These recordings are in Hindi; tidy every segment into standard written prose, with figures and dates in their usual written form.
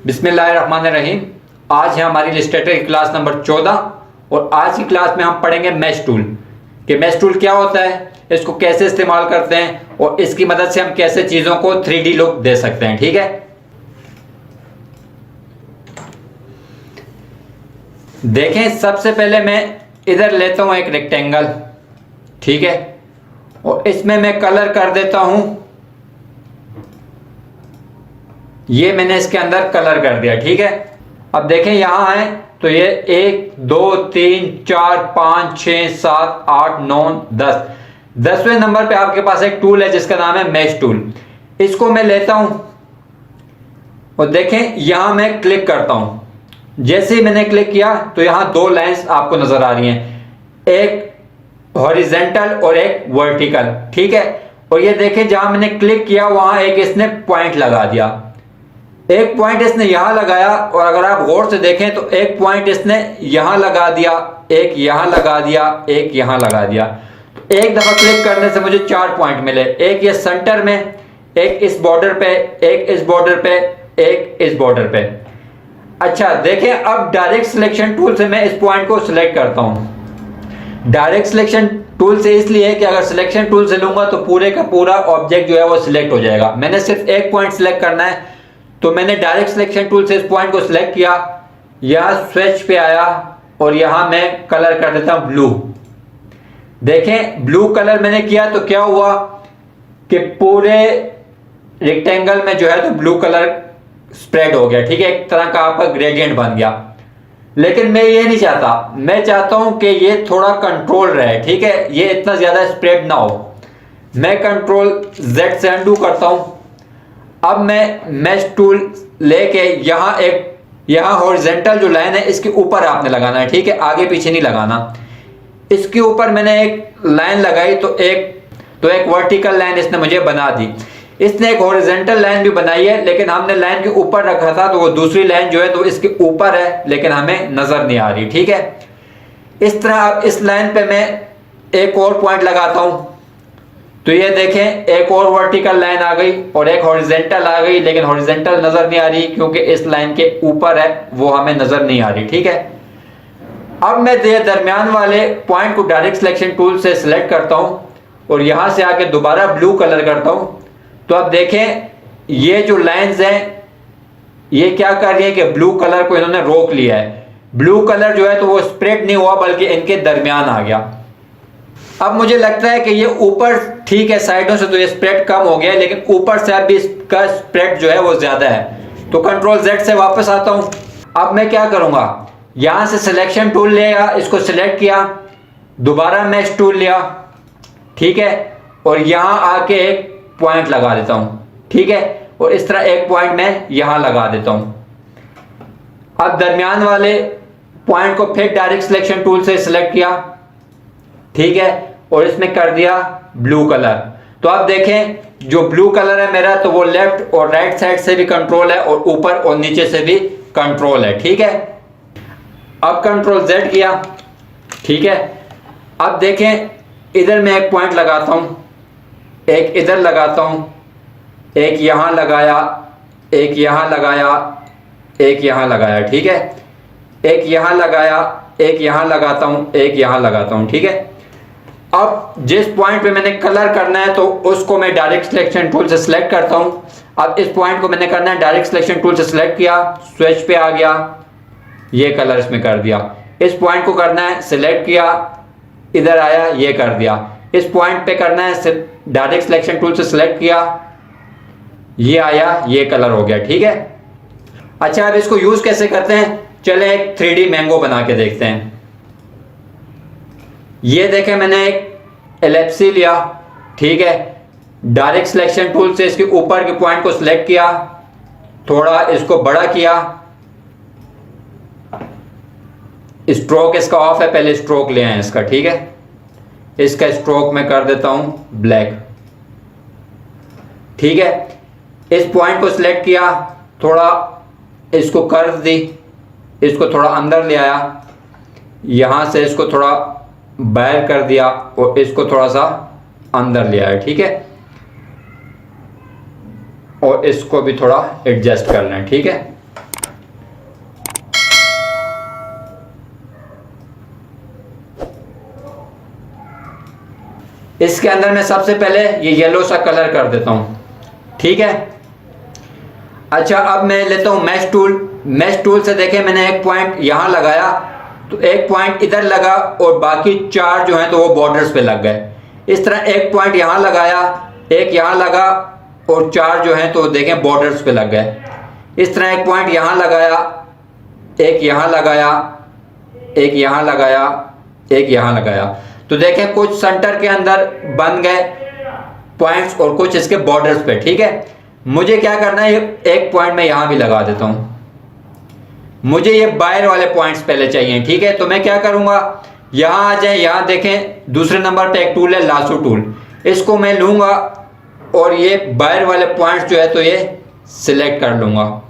बिस्मिल्लाहिर्रहमानिर्रहीम। आज है हमारी इलस्ट्रेटर की क्लास नंबर 14 और आज की क्लास में हम पढ़ेंगे मैश टूल कि मैश टूल क्या होता है, इसको कैसे इस्तेमाल करते हैं और इसकी मदद से हम कैसे चीज़ों को 3D लुक दे सकते हैं। ठीक है, देखें सबसे पहले मैं इधर लेता हूं एक रेक्टेंगल, ठीक है, और इसमें मैं कलर कर देता हूं। ये मैंने इसके अंदर कलर कर दिया, ठीक है। अब देखें यहां है तो ये 1 2 3 4 5 6 7 8 9 10, 10वें नंबर पे आपके पास एक टूल है जिसका नाम है मैश टूल। इसको मैं लेता हूं और देखें यहां मैं क्लिक करता हूं। जैसे ही मैंने क्लिक किया तो यहां दो लाइंस आपको नजर आ रही हैं, एक हॉरिजेंटल और एक वर्टिकल, ठीक है। और ये देखें जहां मैंने क्लिक किया वहां एक इसने पॉइंट लगा दिया, एक पॉइंट इसने यहां लगाया और अगर आप गौर से देखें तो एक पॉइंट इसने यहां लगा दिया, एक यहां लगा दिया, एक यहां लगा दिया। तो एक दफा क्लिक करने से मुझे 4 पॉइंट मिले, एक ये सेंटर में, एक इस बॉर्डर पे, एक इस बॉर्डर पे, एक इस बॉर्डर पे। अच्छा देखें अब डायरेक्ट सिलेक्शन टूल से मैं इस पॉइंट को सिलेक्ट करता हूं। डायरेक्ट सिलेक्शन टूल से इसलिए कि अगर सिलेक्शन टूल से लूंगा तो पूरे का पूरा ऑब्जेक्ट जो है वो सिलेक्ट हो जाएगा। मैंने सिर्फ एक पॉइंट सिलेक्ट करना है तो मैंने डायरेक्ट सिलेक्शन टूल से इस पॉइंट को सिलेक्ट किया, यहां स्विच पे आया और यहां मैं कलर कर देता हूं ब्लू। देखें ब्लू कलर मैंने किया तो क्या हुआ कि पूरे रेक्टेंगल में जो है तो ब्लू कलर स्प्रेड हो गया, ठीक है, एक तरह का आपका ग्रेडियंट बन गया। लेकिन मैं ये नहीं चाहता, मैं चाहता हूं कि ये थोड़ा कंट्रोल रहे, ठीक है, ये इतना ज्यादा स्प्रेड ना हो। मैं कंट्रोल Z से अनडू करता हूं। अब मैं मैश टूल लेके यहां हॉरिजेंटल जो लाइन है इसके ऊपर आपने लगाना है, ठीक है, आगे पीछे नहीं लगाना। इसके ऊपर मैंने एक लाइन लगाई तो एक वर्टिकल लाइन इसने मुझे बना दी। इसने एक हॉरिजेंटल लाइन भी बनाई है लेकिन हमने लाइन के ऊपर रखा था तो वो दूसरी लाइन जो है तो इसके ऊपर है लेकिन हमें नजर नहीं आ रही, ठीक है। इस तरह अब इस लाइन पे मैं एक और पॉइंट लगाता हूं तो ये देखें एक और वर्टिकल लाइन आ गई और एक हॉरिजेंटल आ गई, लेकिन हॉरिजेंटल नजर नहीं आ रही क्योंकि इस लाइन के ऊपर है, वो हमें नजर नहीं आ रही, ठीक है। अब मैं दरमियान वाले पॉइंट को डायरेक्ट सिलेक्शन टूल से सिलेक्ट करता हूं और यहां से आके दोबारा ब्लू कलर करता हूं तो अब देखें ये जो लाइंस हैं ये क्या कर रही है कि ब्लू कलर को इन्होंने रोक लिया है। ब्लू कलर जो है तो वो स्प्रेड नहीं हुआ बल्कि इनके दरमियान आ गया। अब मुझे लगता है कि ये ऊपर ठीक है, साइडों से तो ये स्प्रेड कम हो गया लेकिन ऊपर से अभी इसका स्प्रेड जो है वो ज्यादा है। तो कंट्रोल Z से वापस आता हूं। अब मैं क्या करूंगा, यहां से सिलेक्शन टूल लिया, इसको सिलेक्ट किया, दोबारा मैश टूल लिया, ठीक है, और यहां आके एक पॉइंट लगा देता हूं, ठीक है, और इस तरह एक पॉइंट मैं यहां लगा देता हूं। अब दरमियान वाले पॉइंट को फिर डायरेक्ट सिलेक्शन टूल से सिलेक्ट किया, ठीक है, और इसमें कर दिया ब्लू कलर। तो अब देखें जो ब्लू कलर है मेरा तो वो लेफ्ट और राइट साइड से भी कंट्रोल है और ऊपर और नीचे से भी कंट्रोल है, ठीक है। अब कंट्रोल Z किया, ठीक है। अब देखें इधर मैं एक पॉइंट लगाता हूं, एक इधर लगाता हूं, एक यहां लगाया, एक यहां लगाया, एक यहां लगाया, ठीक है, एक यहां लगाया, एक यहां लगाता हूं, एक यहां लगाता हूं, ठीक है। अब जिस पॉइंट पे मैंने कलर करना है तो उसको मैं डायरेक्ट सिलेक्शन टूल से सिलेक्ट करता हूं। अब इस पॉइंट को मैंने करना है, डायरेक्ट सिलेक्शन टूल से सिलेक्ट किया, स्विच पे आ गया, ये कलर इसमें कर दिया। इस पॉइंट को करना है, सिलेक्ट किया, इधर आया, ये कर दिया। इस पॉइंट पे करना है, डायरेक्ट सिलेक्शन टूल से सिलेक्ट किया, ये आया, ये कलर हो गया, ठीक है। अच्छा अब इसको यूज कैसे करते हैं, चले एक 3D मैंगो बना के देखते हैं। ये देखें मैंने एक एलिप्सी लिया, ठीक है, डायरेक्ट सिलेक्शन टूल से इसके ऊपर के पॉइंट को सिलेक्ट किया, थोड़ा इसको बड़ा किया, स्ट्रोक इसका ऑफ है, पहले स्ट्रोक ले आए इसका, ठीक है। इसका स्ट्रोक मैं कर देता हूं ब्लैक, ठीक है। इस पॉइंट को सिलेक्ट किया, थोड़ा इसको कर्व दी, इसको थोड़ा अंदर ले आया, यहां से इसको थोड़ा बाहर कर दिया और इसको थोड़ा सा अंदर ले आया, ठीक है, और इसको भी थोड़ा एडजस्ट कर लें, ठीक है। इसके अंदर मैं सबसे पहले ये येलो सा कलर कर देता हूँ, ठीक है। अच्छा, अब मैं लेता हूँ मैश टूल। मैश टूल से देखें मैंने एक पॉइंट यहाँ लगाया, तो एक पॉइंट इधर लगा और बाकी 4 जो हैं तो वो बॉर्डर्स पे लग गए। इस तरह एक पॉइंट यहाँ लगाया, एक यहाँ लगा और 4 जो हैं तो देखें बॉर्डर्स पे लग गए। इस तरह एक पॉइंट यहाँ लगाया, एक यहाँ लगाया, एक यहाँ लगाया, एक यहाँ लगाया, तो देखें कुछ सेंटर के अंदर बन गए पॉइंट्स और कुछ इसके बॉर्डर्स पे, ठीक है। मुझे क्या करना है, एक पॉइंट मैं यहाँ भी लगा देता हूँ। मुझे ये बाहर वाले पॉइंट्स पहले चाहिए, ठीक है। तो मैं क्या करूँगा, यहाँ आ जाए, यहाँ देखें दूसरे नंबर पे एक टूल है लासो टूल, इसको मैं लूँगा और ये बाहर वाले पॉइंट्स जो है तो ये सिलेक्ट कर लूँगा।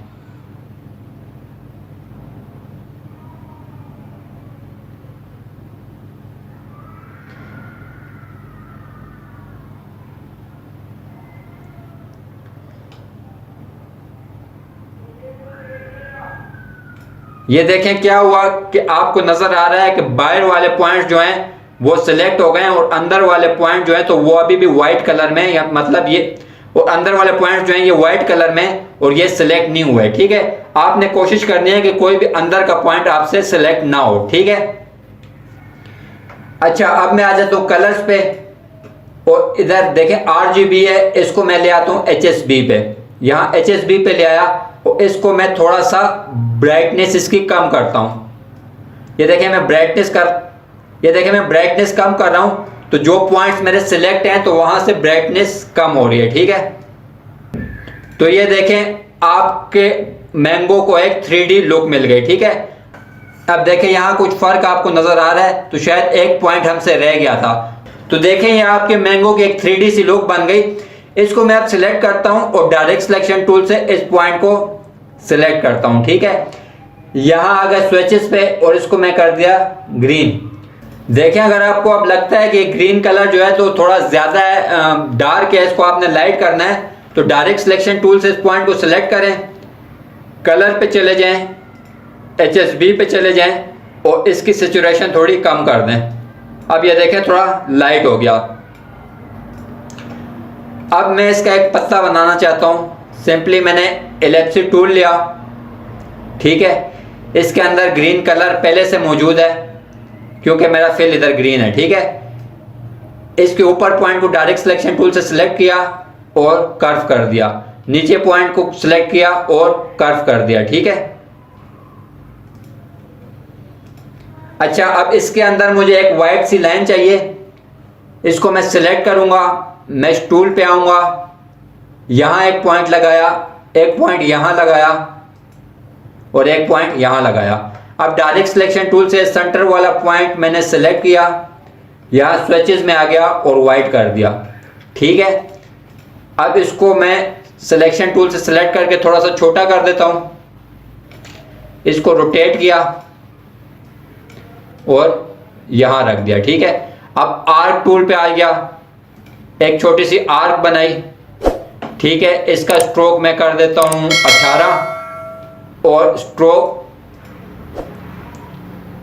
ये देखें क्या हुआ कि आपको नजर आ रहा है कि बाहर वाले पॉइंट्स जो हैं वो सिलेक्ट हो गए और अंदर वाले पॉइंट जो है तो वो अभी भी व्हाइट कलर में, या मतलब ये और अंदर वाले पॉइंट्स जो हैं ये व्हाइट कलर में और ये सिलेक्ट नहीं हुए, ठीक है। आपने कोशिश करनी है कि कोई भी अंदर का पॉइंट आपसे सिलेक्ट ना हो, ठीक है। अच्छा, अब मैं आ जाता हूँ कलर्स पे और इधर देखें RGB है, इसको मैं ले आता हूँ HSB पे। यहाँ HSB पे ले आया और इसको मैं थोड़ा सा ब्राइटनेस इसकी कम करता हूँ। ये देखें मैं ब्राइटनेस कम कर रहा हूँ, तो जो पॉइंट्स मेरे सिलेक्ट हैं तो वहां से ब्राइटनेस कम हो रही है, ठीक है। तो ये देखें आपके मैंगो को एक 3D लुक मिल गई, ठीक है। अब देखें यहाँ कुछ फर्क आपको नजर आ रहा है, तो शायद एक पॉइंट हमसे रह गया था। तो देखें ये आपके मैंगो की एक 3D सी लुक बन गई। इसको मैं अब सिलेक्ट करता हूँ और डायरेक्ट सिलेक्शन टूल से इस पॉइंट को सिलेक्ट करता हूँ, ठीक है। यहाँ आ गए स्विचेस पे और इसको मैं कर दिया ग्रीन। देखें अगर आपको अब लगता है कि ग्रीन कलर जो है तो थोड़ा ज़्यादा है, डार्क है, इसको आपने लाइट करना है, तो डायरेक्ट सिलेक्शन टूल से इस पॉइंट को सिलेक्ट करें, कलर पे चले जाएं, HSB पे चले जाएं और इसकी सैचुरेशन थोड़ी कम कर दें। अब ये देखें थोड़ा लाइट हो गया। अब मैं इसका एक पत्ता बनाना चाहता हूँ। सिंपली मैंने एलिप्स टूल लिया, ठीक है। इसके अंदर ग्रीन कलर पहले से मौजूद है क्योंकि मेरा फिल इधर ग्रीन है, ठीक है। इसके ऊपर पॉइंट को डायरेक्ट सिलेक्शन टूल से सिलेक्ट किया और कर्व कर दिया, नीचे पॉइंट को सिलेक्ट किया और कर्व कर दिया, ठीक है। अच्छा, अब इसके अंदर मुझे एक वाइट सी लाइन चाहिए, इसको मैं सिलेक्ट करूंगा, मैश टूल पे आऊंगा, यहां एक पॉइंट लगाया, एक पॉइंट यहां लगाया और एक पॉइंट यहां लगाया। अब डायरेक्ट सिलेक्शन टूल से सेंटर वाला पॉइंट मैंने सेलेक्ट किया, यहां स्विचेस में आ गया और वाइट कर दिया, ठीक है। अब इसको मैं सिलेक्शन टूल से सिलेक्ट करके थोड़ा सा छोटा कर देता हूं, इसको रोटेट किया और यहां रख दिया, ठीक है। अब आर्क टूल पे आ गया, एक छोटी सी आर्क बनाई, ठीक है। इसका स्ट्रोक मैं कर देता हूं 18 और स्ट्रोक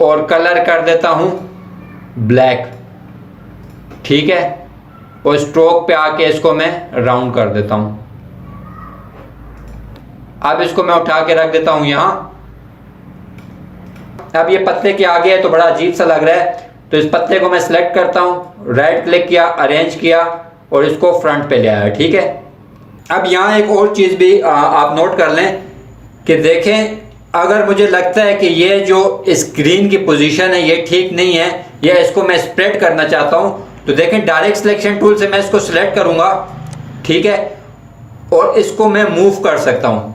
और कलर कर देता हूं ब्लैक, ठीक है। और स्ट्रोक पे आके इसको मैं राउंड कर देता हूं। अब इसको मैं उठा के रख देता हूं यहां। अब ये पत्ते के आगे है तो बड़ा अजीब सा लग रहा है, तो इस पत्ते को मैं सिलेक्ट करता हूं, राइट क्लिक किया, अरेंज किया और इसको फ्रंट पे ले आया, ठीक है। अब यहाँ एक और चीज़ भी आप नोट कर लें कि देखें, अगर मुझे लगता है कि ये जो स्क्रीन की पोजीशन है ये ठीक नहीं है या इसको मैं स्प्रेड करना चाहता हूँ, तो देखें डायरेक्ट सिलेक्शन टूल से मैं इसको सिलेक्ट करूँगा, ठीक है। और इसको मैं मूव कर सकता हूँ,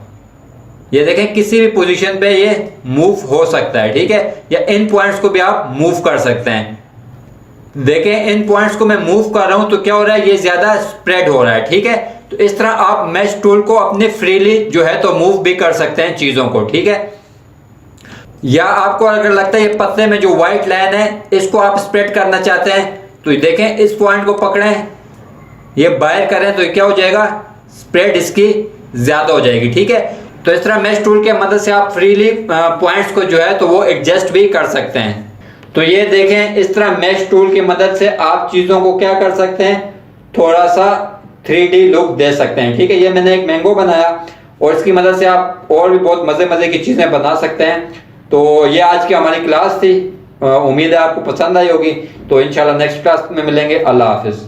ये देखें किसी भी पोजीशन पे ये मूव हो सकता है, ठीक है। या इन पॉइंट्स को भी आप मूव कर सकते हैं। देखें इन पॉइंट्स को मैं मूव कर रहा हूं तो क्या हो रहा है, ये ज्यादा स्प्रेड हो रहा है, ठीक है। तो इस तरह आप मैश टूल को अपने फ्रीली जो है तो मूव भी कर सकते हैं चीजों को, ठीक है। या आपको अगर लगता है ये पत्ते में जो व्हाइट लाइन है इसको आप स्प्रेड करना चाहते हैं, तो देखें इस पॉइंट को पकड़ें, ये बाहर करें तो क्या हो जाएगा, स्प्रेड इसकी ज्यादा हो जाएगी, ठीक है। तो इस तरह मैश टूल के मदद से आप फ्रीली पॉइंट्स को जो है तो वो एडजस्ट भी कर सकते हैं। तो ये देखें, इस तरह मैश टूल की मदद से आप चीजों को क्या कर सकते हैं, थोड़ा सा 3D लुक दे सकते हैं। ठीक है, ये मैंने एक मैंगो बनाया और इसकी मदद से आप और भी बहुत मजे मजे की चीजें बना सकते हैं। तो ये आज की हमारी क्लास थी, उम्मीद है आपको पसंद आई होगी। तो इंशाल्लाह नेक्स्ट क्लास में मिलेंगे। अल्लाह हाफिज।